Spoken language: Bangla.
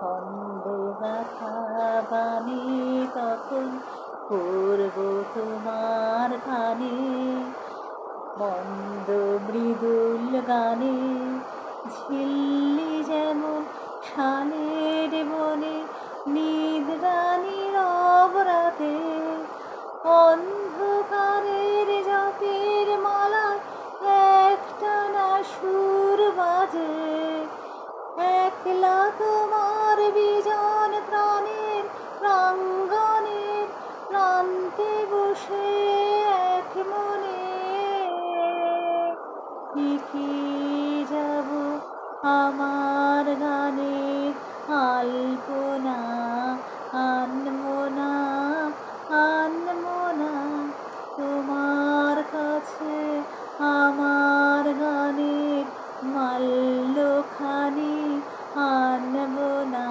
খণ্ডে ব্যথা বাণী তখন করব তোমার গানে, মন্দ মৃদুল গানে ঝিল্লি যেমন শালের বনে, নিদ্রা নীরব রাতে অন্ধকারের জপের মালায় একটানা সুর বাজে। একলা তোমার বিজন প্রাণের প্রাঙ্গণের প্রান্তে বসে এক মনে লিখে যাব আমার গানের আলপনা। আনবো না, আনবো না তোমার কাছে আমার গানের মাল্যখানি, আনবো না।